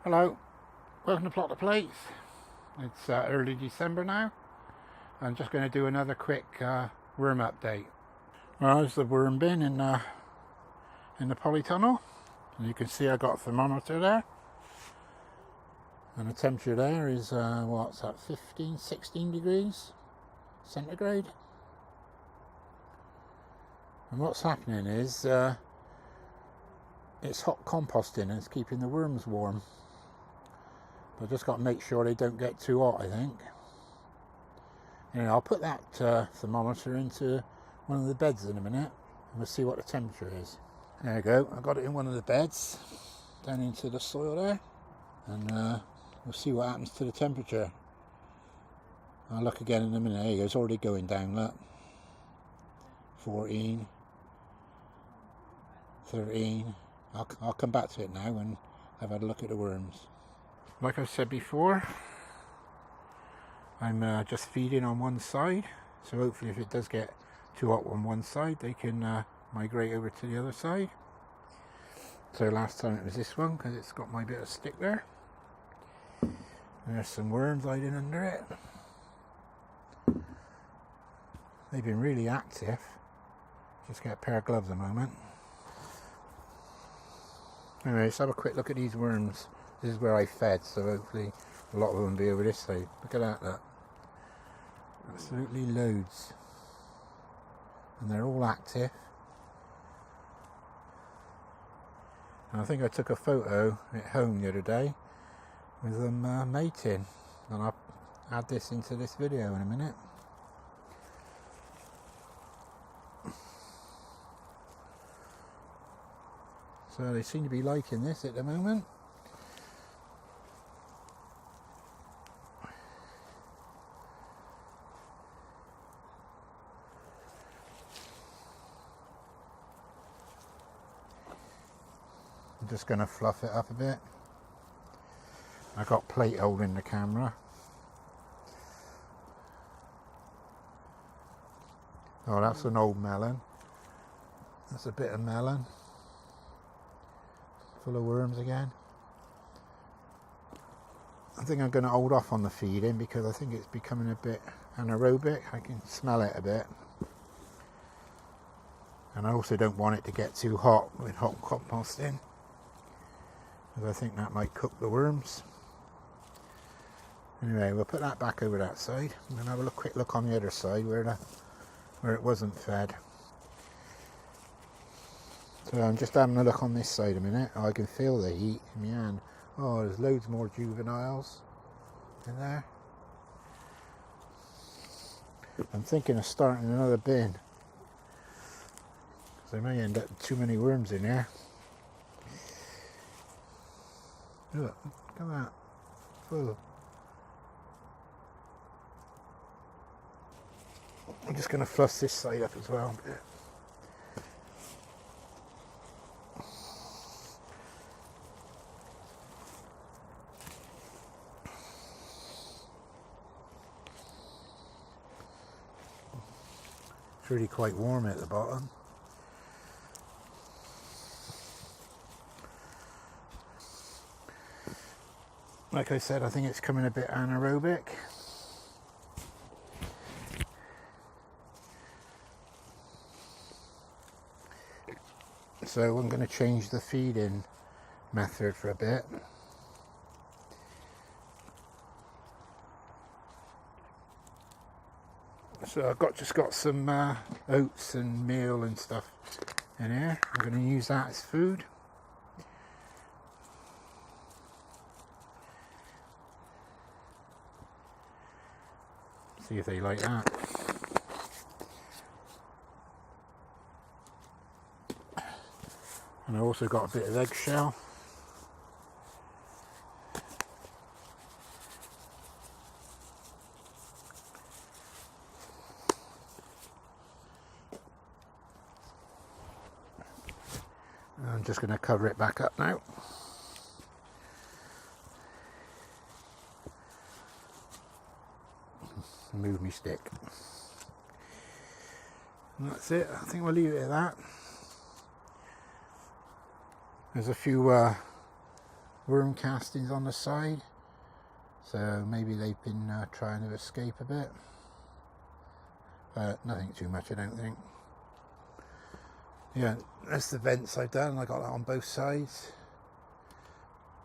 Hello, welcome to Plot the Plates. It's early December now. I'm just going to do another quick worm update. Well, there's the worm bin in the polytunnel, and you can see I got a thermometer there, and the temperature there is what's that, 16 degrees centigrade. And what's happening is it's hot composting and it's keeping the worms warm. I just got to make sure they don't get too hot, I think. Anyway, I'll put that thermometer into one of the beds in a minute and we'll see what the temperature is. There we go, I got it in one of the beds, down into the soil there, and we'll see what happens to the temperature. I'll look again in a minute. There you go, it's already going down, look. 14, 13, I'll come back to it now when I've had a look at the worms. Like I said before, I'm just feeding on one side, so hopefully if it does get too hot on one side they can migrate over to the other side. So last time it was this one because it's got my bit of stick there. And there's some worms hiding under it. They've been really active. Just get a pair of gloves a moment. Anyway, let's have a quick look at these worms. This is where I fed, so hopefully a lot of them will be over this side. Look at that, look. Absolutely loads. And they're all active. And I think I took a photo at home the other day with them mating. And I'll add this into this video in a minute. So they seem to be liking this at the moment. I'm just going to fluff it up a bit. I got plate holding the camera. Oh, that's an old melon. That's a bit of melon. Full of worms again. I think I'm going to hold off on the feeding because I think it's becoming a bit anaerobic. I can smell it a bit. And I also don't want it to get too hot with hot composting, because I think that might cook the worms. Anyway, we'll put that back over that side and then have a quick look on the other side where it wasn't fed. So I'm just having a look on this side a minute. Oh, I can feel the heat in my hand. Oh, there's loads more juveniles in there. I'm thinking of starting another bin, because I may end up with too many worms in here. Look at that. Full. I'm just going to fluff this side up as well a bit. It's really quite warm at the bottom. Like I said, I think it's coming a bit anaerobic. So I'm going to change the feeding method for a bit. So I've just got some oats and meal and stuff in here. I'm going to use that as food. See if they like that. And I also got a bit of eggshell. I'm just going to cover it back up now. Move me stick. And that's it. I think we'll leave it at that. There's a few worm castings on the side, so maybe they've been trying to escape a bit, but nothing too much, I don't think. Yeah, that's the vents I've done. I got that on both sides,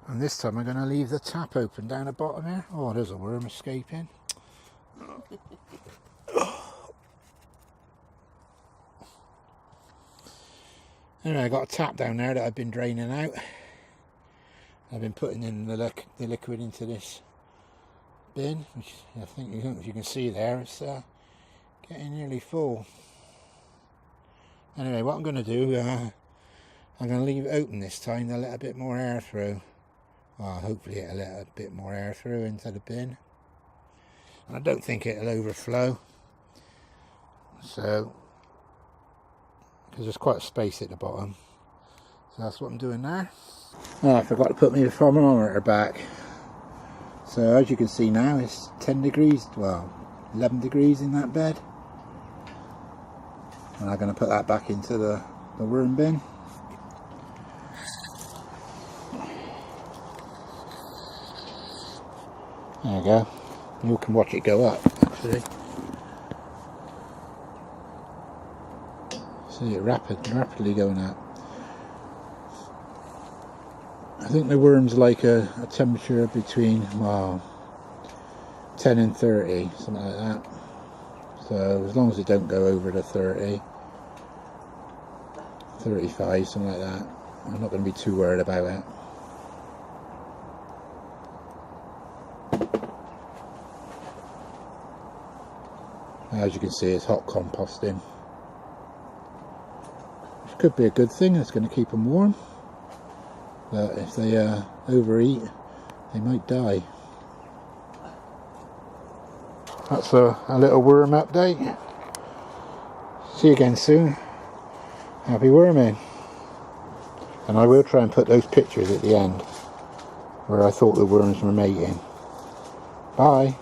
and this time I'm going to leave the tap open down the bottom here. Oh, there's a worm escaping. Anyway, I got a tap down there that I've been draining out. I've been putting in the liquid into this bin, which I think you can see there, it's getting nearly full. Anyway, what I'm going to do, I'm going to leave it open this time to let a bit more air through. Well, hopefully it'll let a bit more air through into the bin. And I don't think it'll overflow. So, because there's quite a space at the bottom. So that's what I'm doing there. Oh, I forgot to put my thermometer back. So as you can see now, it's 10 degrees, well, 11 degrees in that bed. And I'm going to put that back into the worm bin. There you go. You can watch it go up, actually. See it rapidly going up. I think the worms like a temperature between, well, 10 and 30, something like that. So as long as they don't go over the 30, 35, something like that, I'm not going to be too worried about it. As you can see, it's hot composting, which could be a good thing. It's going to keep them warm, but if they overeat, they might die. That's a little worm update. See you again soon. Happy worming. And I will try and put those pictures at the end where I thought the worms were mating. Bye.